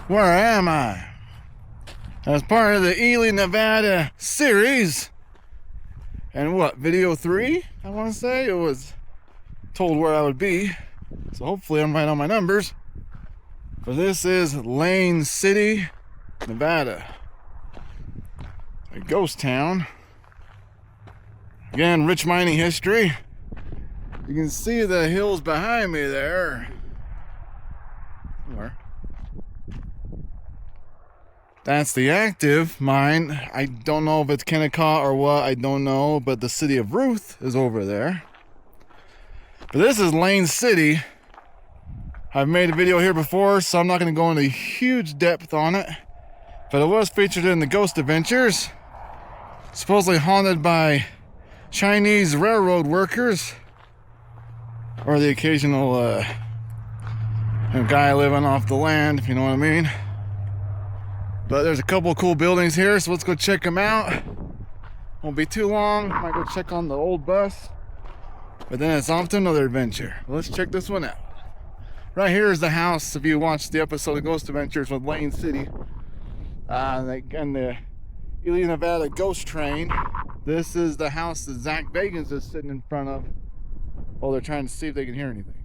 Where am I? As part of the Ely, Nevada series. And what, video 3? I want to say it was told where I would be. So hopefully I'm right on my numbers. But this is Lane City, Nevada. A ghost town. Again, rich mining history. You can see the hills behind me there. Somewhere. That's the active mine. I don't know if it's Kennecott or what, I don't know, but the city of Ruth is over there. But this is Lane City. I've made a video here before, so I'm not going to go into huge depth on it. But it was featured in the Ghost Adventures. Supposedly haunted by Chinese railroad workers. Or the occasional guy living off the land, if you know what I mean. But there's a couple of cool buildings here, so let's go check them out. Won't be too long. Might go check on the old bus. But then it's off to another adventure. Let's check this one out. Right here is the house, if you watched the episode of Ghost Adventures with Lane City. And the Ely, Nevada ghost train. This is the house that Zach Bagans is sitting in front of while they're trying to see if they can hear anything.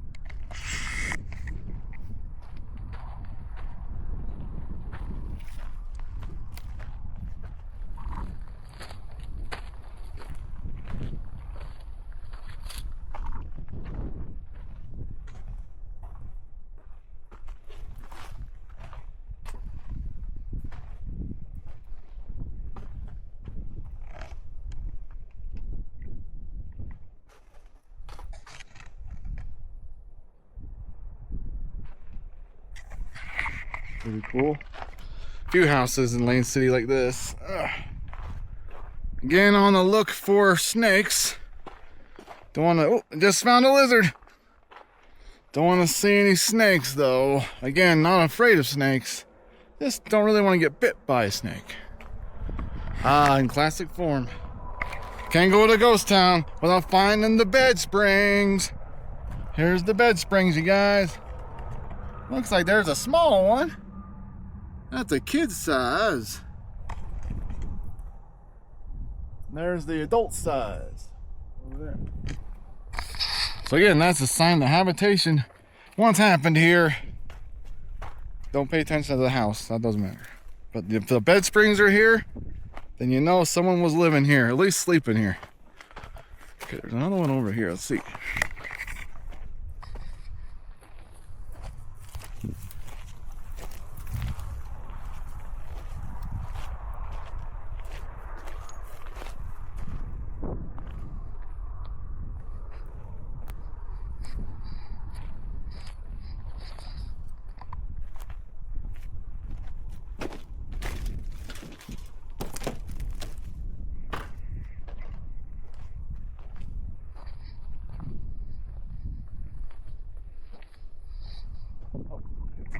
Pretty cool. A few houses in Lane City like this. Again, on the look for snakes. Don't want to. Oh, just found a lizard. Don't want to see any snakes though. Again, not afraid of snakes. Just don't really want to get bit by a snake. In classic form. Can't go to Ghost Town without finding the bed springs. Here's the bed springs, you guys. Looks like there's a small one. That's a kid size. There's the adult size over there. So again, that's a sign that habitation once happened here. Don't pay attention to the house, that doesn't matter. But if the bed springs are here, then you know someone was living here, at least sleeping here. Okay, there's another one over here, let's see.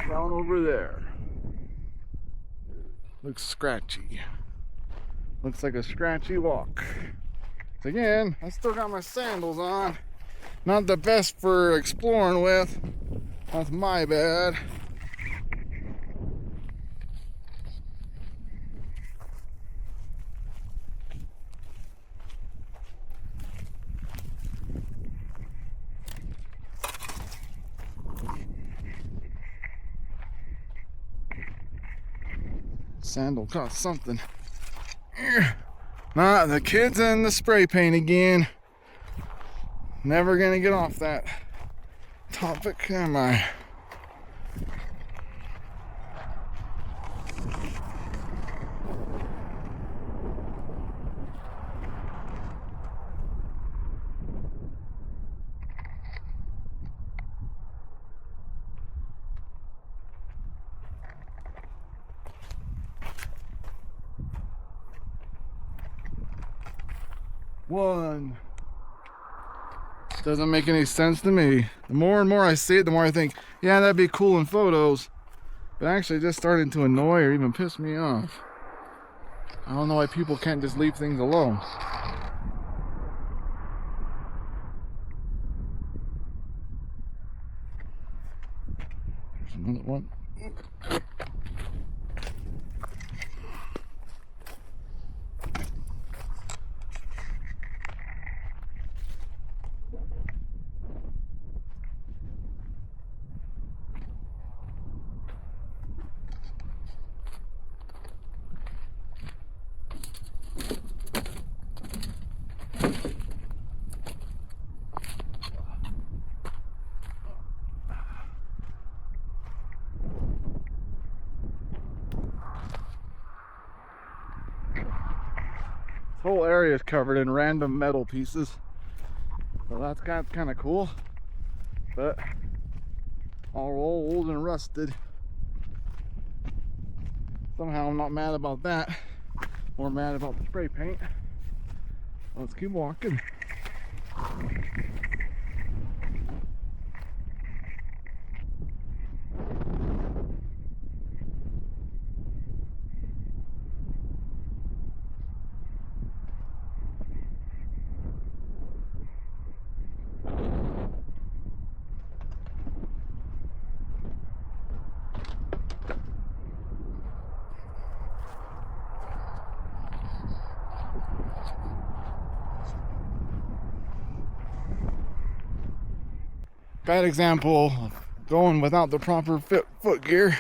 Down over there. Looks scratchy. Looks like a scratchy walk. So again, I still got my sandals on. Not the best for exploring with. That's my bad. Sandal caught something. Nah, the kids and the spray paint again. Never gonna get off that topic, am I? One. Doesn't make any sense to me. The more and more I see it, the more I think, yeah, that'd be cool in photos. But actually just starting to annoy or even piss me off. I don't know why people can't just leave things alone. There's another one. whole area is covered in random metal pieces. So that's kind of cool. But all old and rusted. Somehow I'm not mad about that. More mad about the spray paint. Let's keep walking. Bad example of going without the proper foot gear.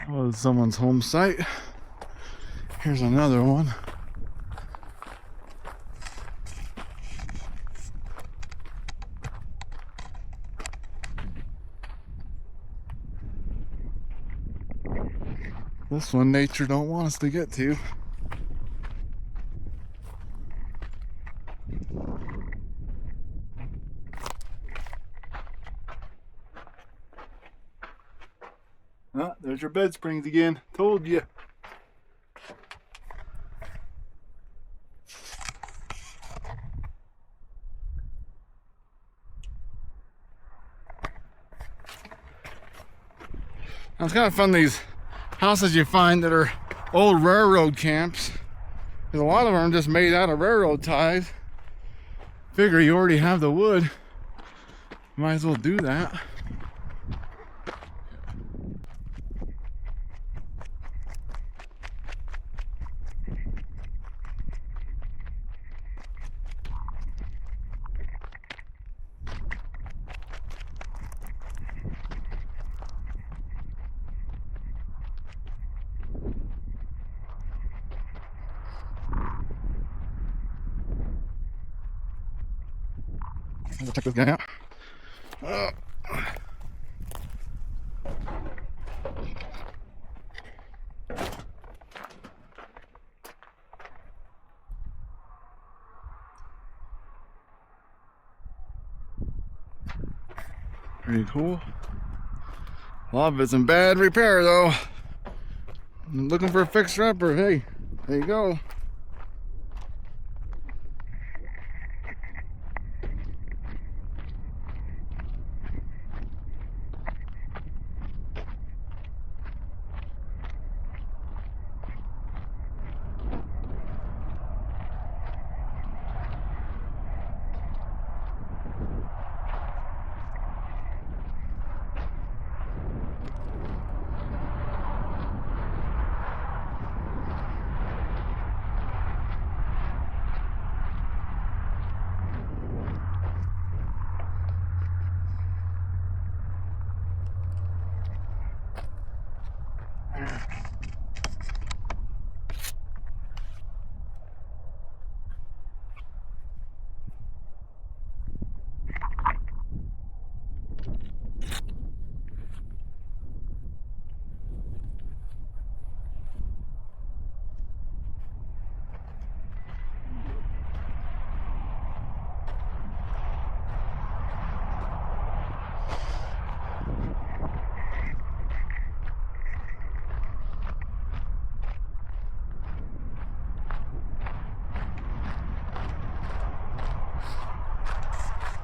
Oh, someone's home site. Here's another one. This one nature don't want us to get to. Ah, there's your bed springs again. Told you. Now it's kind of fun, these houses you find that are old railroad camps. Because a lot of them are just made out of railroad ties. Figure you already have the wood. Might as well do that. Let's check this guy out. Pretty cool. A lot of it's in bad repair though. I'm looking for a fixer-upper. Hey, there you go.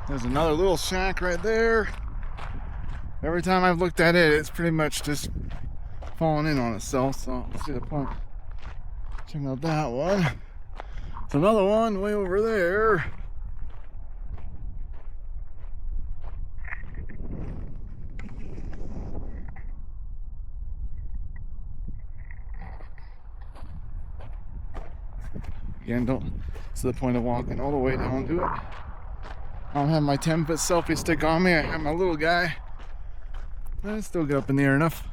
There's another little shack right there. Every time I've looked at it, it's pretty much just falling in on itself, so let's see the point. Check out that one. There's another one way over there. Again, it's the point of walking all the way down to it. I don't have my 10-foot selfie stick on me. I have my little guy. But I still get up in the air enough.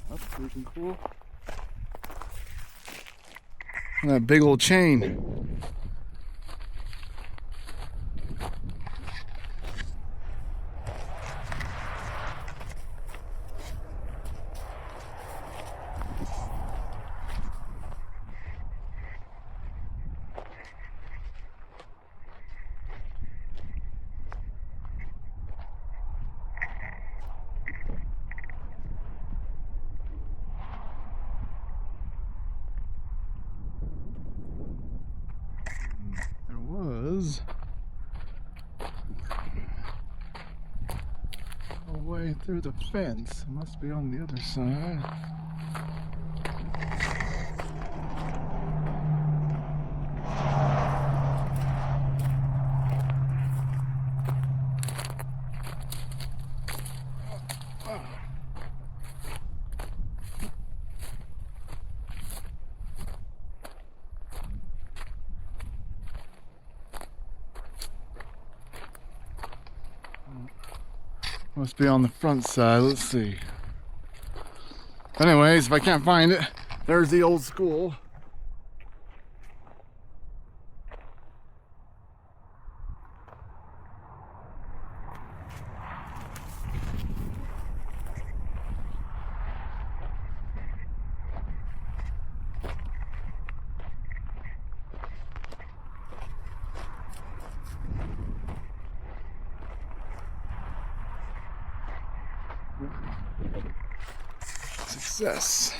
That's freaking cool. And that big old chain. Was a way through the fence. It must be on the other side. Must be on the front side. Let's see. Anyways, if I can't find it, there's the old school. Success.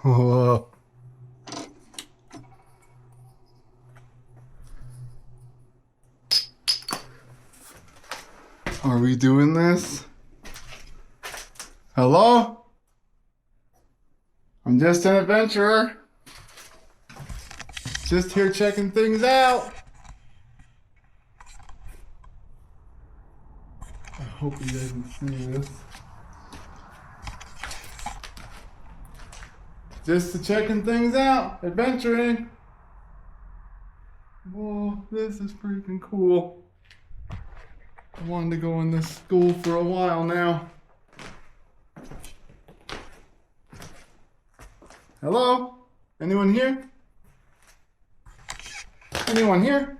Whoa. Are we doing this? Hello? I'm just an adventurer. Just here checking things out. I hope you guys can see this. Just checking things out, adventuring. Whoa, this is freaking cool. I wanted to go in this school for a while now. Hello? Anyone here? Anyone here?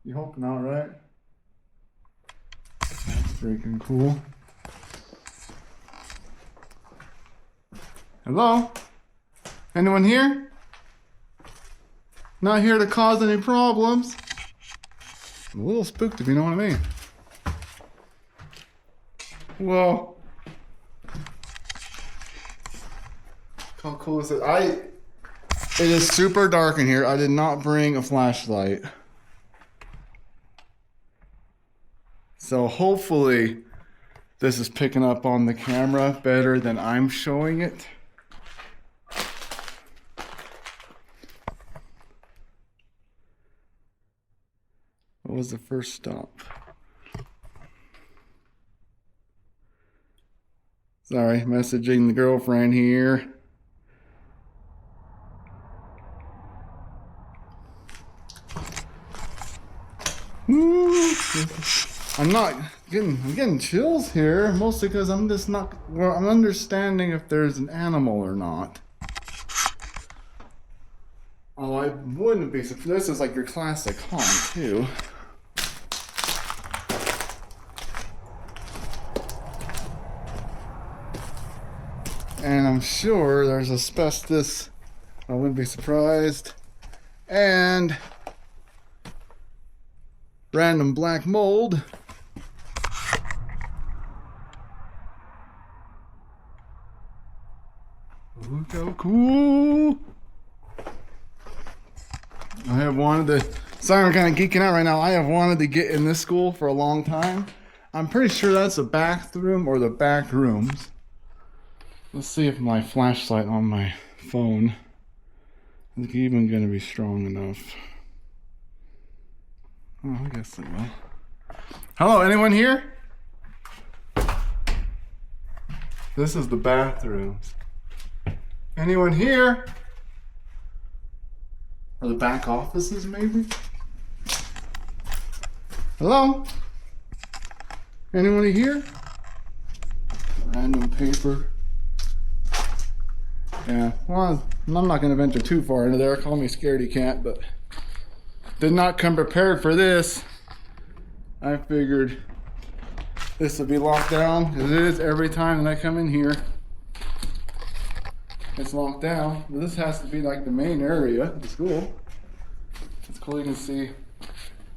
You hope not, right? That's freaking cool. Hello? Anyone here? Not here to cause any problems. I'm a little spooked if you know what I mean. Whoa. How cool is it? It is super dark in here. I did not bring a flashlight. So hopefully this is picking up on the camera better than I'm showing it. What was the first stop? Sorry, messaging the girlfriend here. Ooh, I'm getting chills here, mostly because I'm just not, well, I'm understanding if there's an animal or not. Oh, I wouldn't be, this is like your classic haunt too. And I'm sure there's asbestos, I wouldn't be surprised. And random black mold. Look how cool. I have wanted to, sorry I'm kind of geeking out right now. I have wanted to get in this school for a long time. I'm pretty sure that's the bathroom or the back rooms. Let's see if my flashlight on my phone is even going to be strong enough. Oh, I guess it will. Hello, anyone here? This is the bathrooms. Anyone here? Or the back offices, maybe? Hello? Anyone here? Random paper. Yeah, well, I'm not going to venture too far into there. Call me scaredy cat, but did not come prepared for this. I figured this would be locked down, because it is every time that I come in here. It's locked down, but this has to be like the main area of the school. It's cool, you can see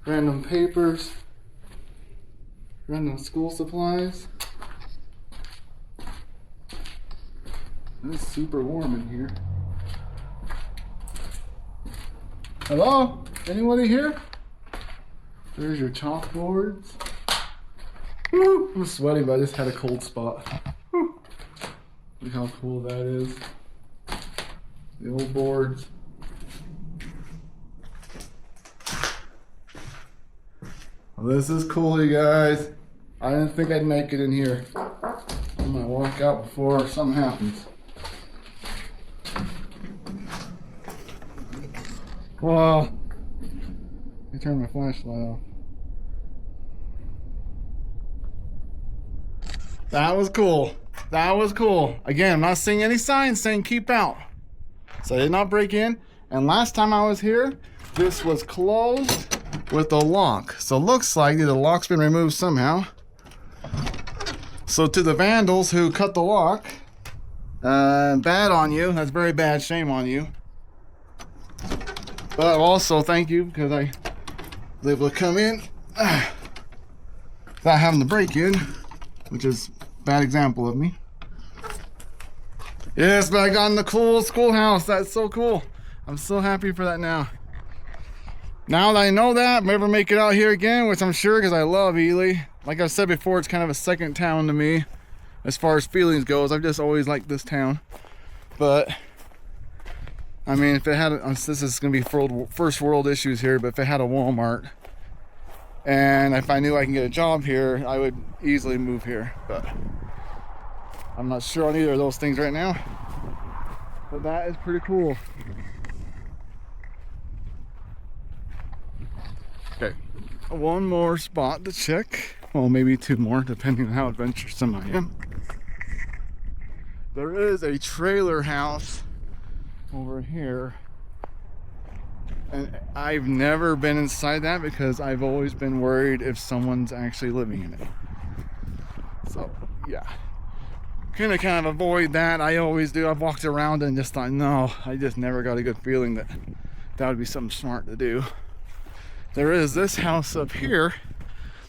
random papers, random school supplies. It's super warm in here. Hello? Anybody here? There's your chalkboards. Woo! I'm sweating, but I just had a cold spot. Woo! Look how cool that is. The old boards. Well, this is cool, you guys. I didn't think I'd make it in here. I might walk out before something happens. Well, let me turn my flashlight off. That was cool. That was cool. Again, I'm not seeing any signs saying keep out. So I did not break in. And last time I was here, this was closed with a lock. So it looks like the lock's been removed somehow. So to the vandals who cut the lock, bad on you. That's very bad. Shame on you. But also thank you, because I was able to come in without having to break in, which is a bad example of me. Yes, but I got in the cool schoolhouse. That's so cool. I'm so happy for that now. Now that I know that, never make it out here again, which I'm sure, because I love Ely. Like I've said before, it's kind of a second town to me as far as feelings goes. I've just always liked this town. But I mean, if it had, this is going to be first world issues here, but if it had a Walmart, and if I knew I can get a job here, I would easily move here. But I'm not sure on either of those things right now. But that is pretty cool. Okay, one more spot to check. Well, maybe two more, depending on how adventuresome I am. There is a trailer house over here, and I've never been inside that because I've always been worried if someone's actually living in it. So yeah, kind of avoid that. I always do. I've walked around and just thought, no, I just never got a good feeling that that would be something smart to do. There is this house up here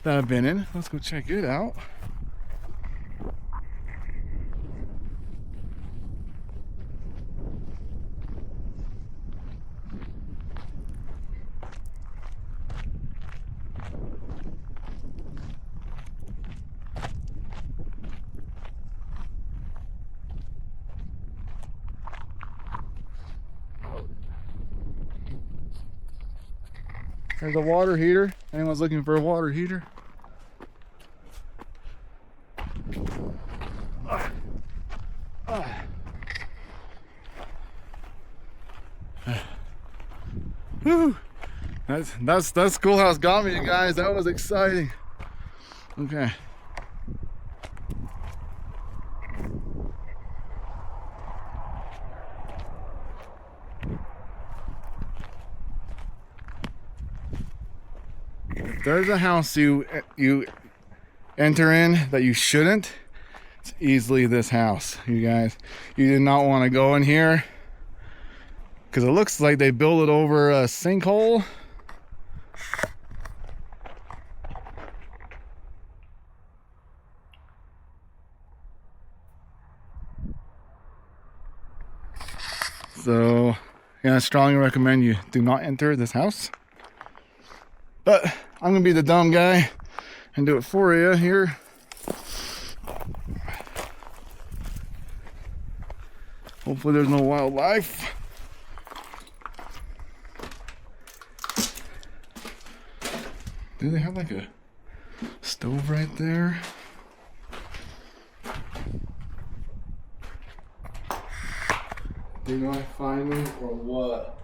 that I've been in. Let's go check it out. There's a water heater. Anyone's looking for a water heater? Whew. That schoolhouse got me, you guys. That was exciting. Okay. If there's a house you enter in that you shouldn't, it's easily this house, you guys. You did not want to go in here because it looks like they built it over a sinkhole. So, yeah, I strongly recommend you do not enter this house. But I'm gonna be the dumb guy and do it for you here. Hopefully there's no wildlife. Do they have like a stove right there? Did I find me or what?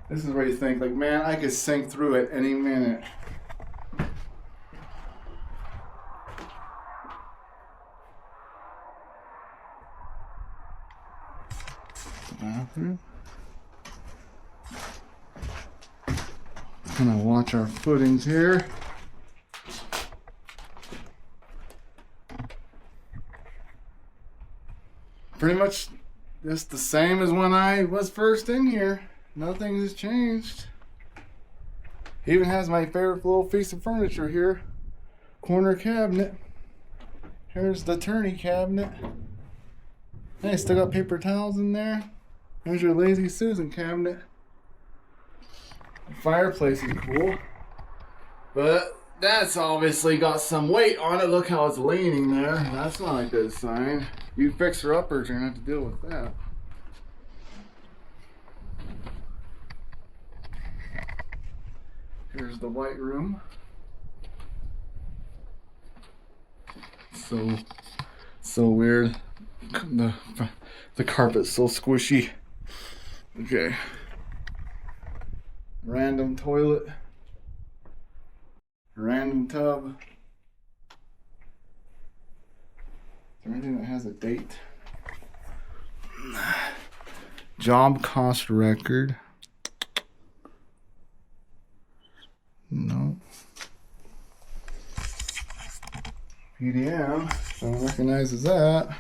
This is where you think, like, man, I could sink through it any minute. The bathroom. Gonna watch our footings here. Pretty much just the same as when I was first in here. Nothing has changed. Even has my favorite little piece of furniture here. Corner cabinet. Here's the attorney cabinet. Hey, still got paper towels in there. There's your Lazy Susan cabinet. The fireplace is cool. But that's obviously got some weight on it. Look how it's leaning there. That's not a good sign. You fixer-uppers are gonna have to deal with that. Here's the white room. So weird. The carpet's so squishy. Okay. Random toilet. Random tub. Is there anything that has a date? Job cost record. No. PDM. No one recognizes that.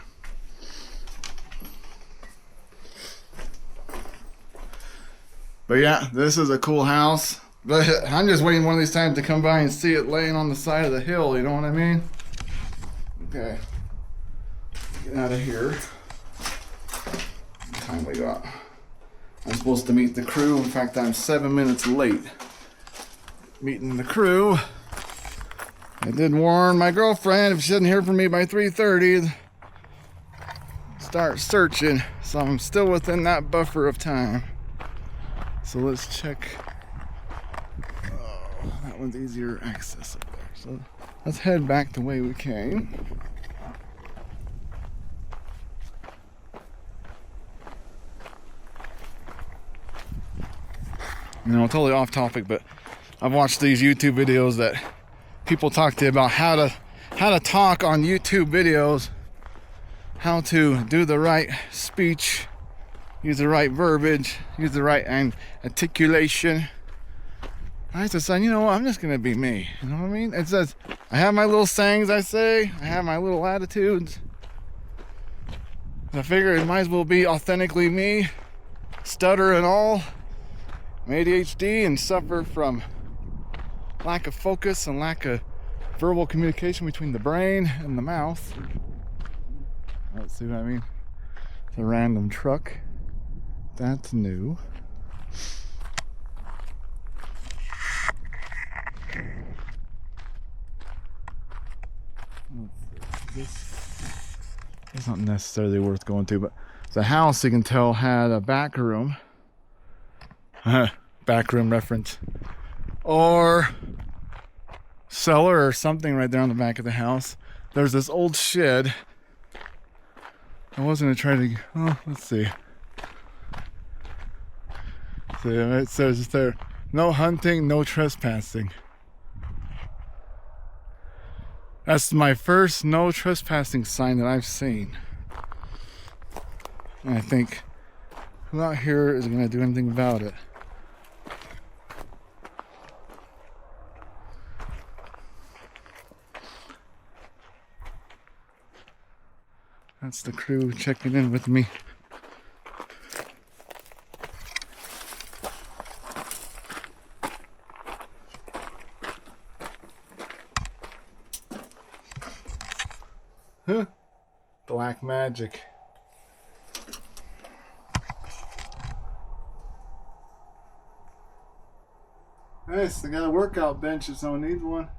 But yeah, this is a cool house. But I'm just waiting one of these times to come by and see it laying on the side of the hill, you know what I mean? Okay. Get out of here. What time we got? I'm supposed to meet the crew. In fact, I'm 7 minutes late meeting the crew. I did warn my girlfriend if she doesn't hear from me by 3:30, start searching. So I'm still within that buffer of time. So let's check. Oh, that one's easier access up there. So let's head back the way we came. You know, totally off topic, but I've watched these YouTube videos that people talk to you about how to talk on YouTube videos, how to do the right speech, use the right verbiage, use the right articulation. I decided, you know what, I'm just gonna be me. You know what I mean? It says I have my little sayings I say, I have my little attitudes. I figure it might as well be authentically me, stutter and all. I'm ADHD and suffer from lack of focus and lack of verbal communication between the brain and the mouth. Let's see what I mean. It's a random truck. That's new. This is not necessarily worth going to, but The house, you can tell, had a back room. Back room reference. Or cellar or something right there on the back of the house. There's this old shed. I was going to try to... Oh, let's see. See, it says there, no hunting, no trespassing. That's my first no trespassing sign that I've seen. And I think who out here is going to do anything about it? That's the crew checking in with me. Huh? Black magic. Nice, I got a workout bench if someone needs one.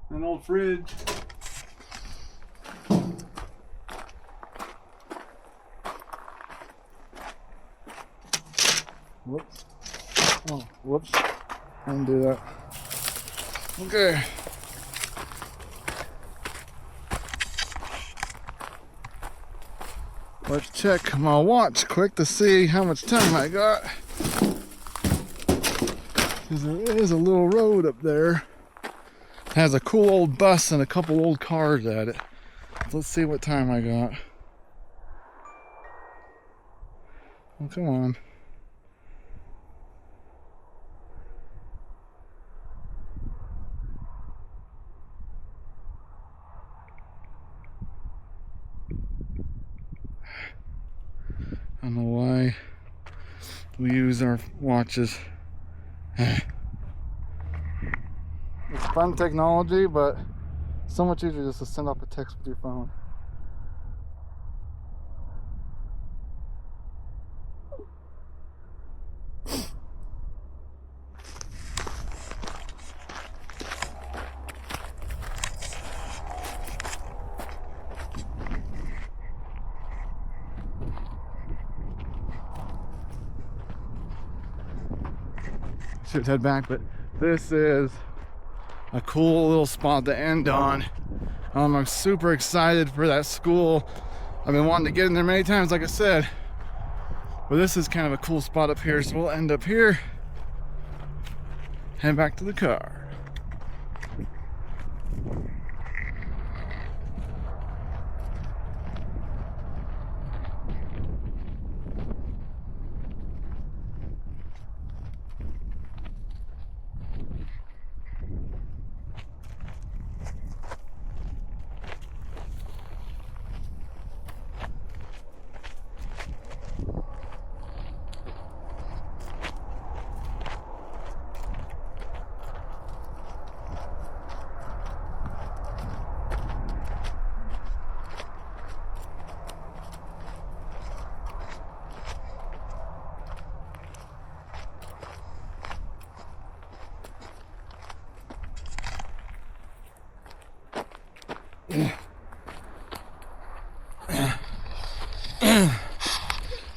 An old fridge. Whoops. Oh, whoops. I didn't do that. Okay. Let's check my watch quick to see how much time I got. Because there is a little road up there. It has a cool old bus and a couple old cars at it. So let's see what time I got. Oh, come on. I don't know why we use our watches. It's fun technology, but so much easier just to send off a text with your phone. Should head back, but this is a cool little spot to end on. I'm super excited for that school. I've been wanting to get in there many times, like I said, but this is kind of a cool spot up here, so we'll end up here, head back to the car.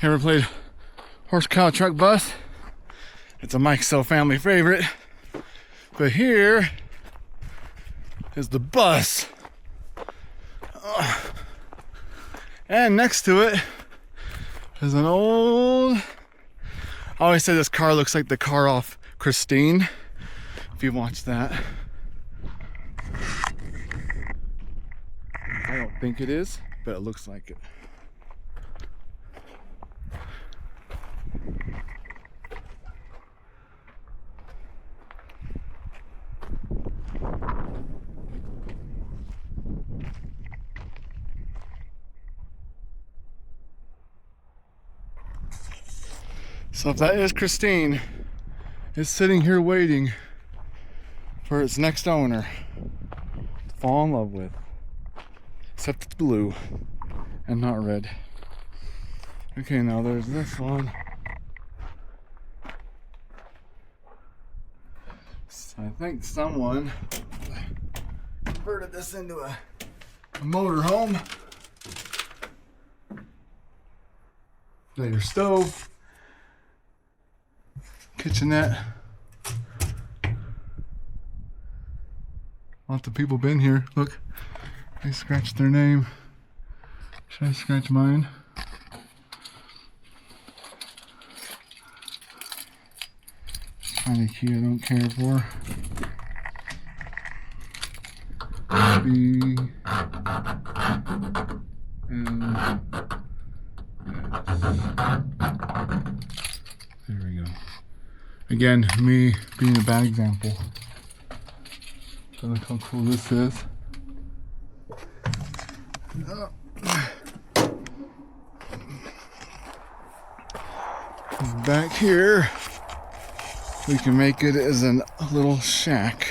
Ever played horse cow truck bus? It's a Mikesell family favorite. But here is the bus. And next to it is an old... I always say this car looks like the car off Christine, if you watch that. I don't think it is, but it looks like it. So if that is Christine, it's sitting here waiting for its next owner to fall in love with. Except it's blue and not red. Okay, now there's this one. So I think someone converted this into a motor home. Got your stove, kitchenette. Lots of people been here. Look, they scratched their name. Should I scratch mine? Find a key I don't care for. B L S. There we go. Again, me being a bad example. So look how cool this is. Back here, we can make it as a little shack.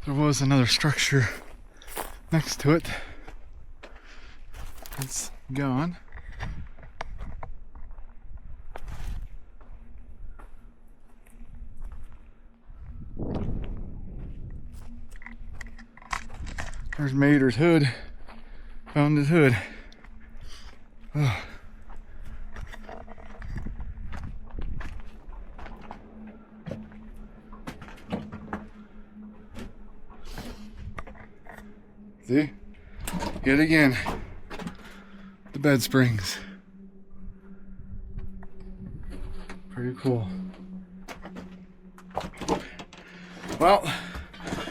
There was another structure next to it. It's gone. There's Mater's hood. Found his hood. Oh. See? Yet again, the bed springs. Pretty cool. Well,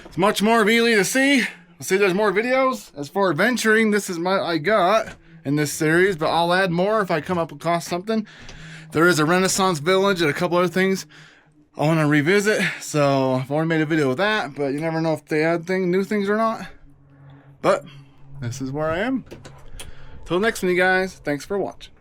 it's much more of Ely to see. I'll see there's more videos. As for adventuring, this is what I got in this series, but I'll add more if I come up across something. There is a Renaissance village and a couple other things I want to revisit, so I've already made a video with that, but you never know if they add new things or not. But this is where I am. Till next one, you guys. Thanks for watching.